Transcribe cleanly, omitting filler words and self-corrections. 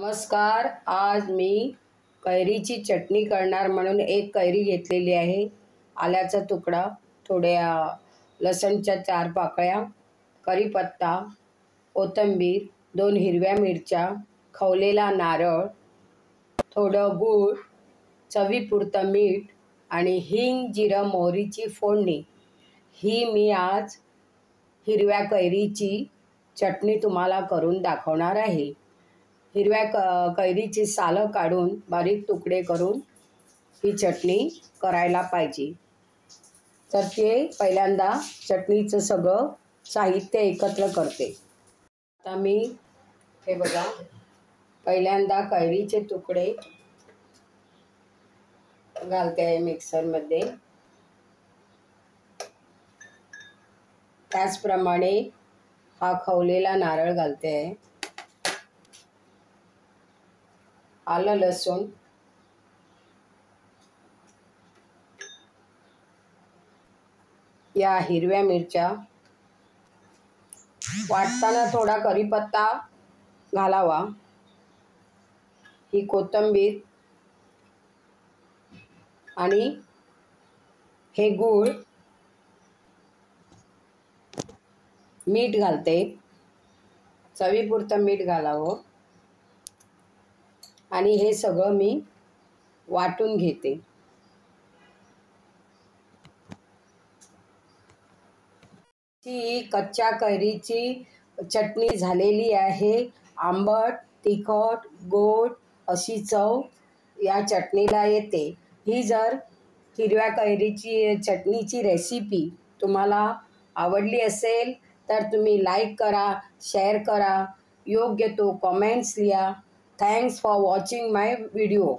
नमस्कार. आज मी कैरीची चटणी करणार म्हणून एक कैरी घेतलेली आहे, आल्याचा तुकडा, थोड्या लसणच्या 4 पाकळ्या, कढीपत्ता, कोथिंबीर, 2 हिरव्या मिरच्या, खवलेला नारळ, थोडं गूळ, चवीपुरतं मीठ आणि हिंग, जिरं, मोहरीची फोडणी. ही मी आज हिरव्या कैरीची चटणी तुम्हाला करून दाखवणार आहे. हिरव्या कैरीची सालं काढून बारीक तुकडे करून ही चटणी करायला पाहिजे. तर ते पहिल्यांदा चटणीचं सगळं साहित्य एकत्र करते. आता मी हे बघा, पहिल्यांदा कैरीचे तुकडे घालते आहे मिक्सरमध्ये. त्याचप्रमाणे हा खवलेला नारळ घालते आहे, आलं लसूण, या हिरव्या मिरच्या, वाटताना थोडा कढीपत्ता घालावा, ही कोथिंबीर आणि हे गूळ, मीठ घालते, चवीपुरतं मीठ घालावं आणि हे सगळं मी वाटून घेते. ही कच्च्या कैरीची चटणी झालेली आहे. आंबट, तिखट, गोड अशी चव या चटणीला येते. ही जर हिरव्या कैरीची चटणीची रेसिपी तुम्हाला आवडली असेल तर तुम्ही लाईक करा, शेअर करा, योग्य तो कमेंट्स लिहा. Thanks for watching my video.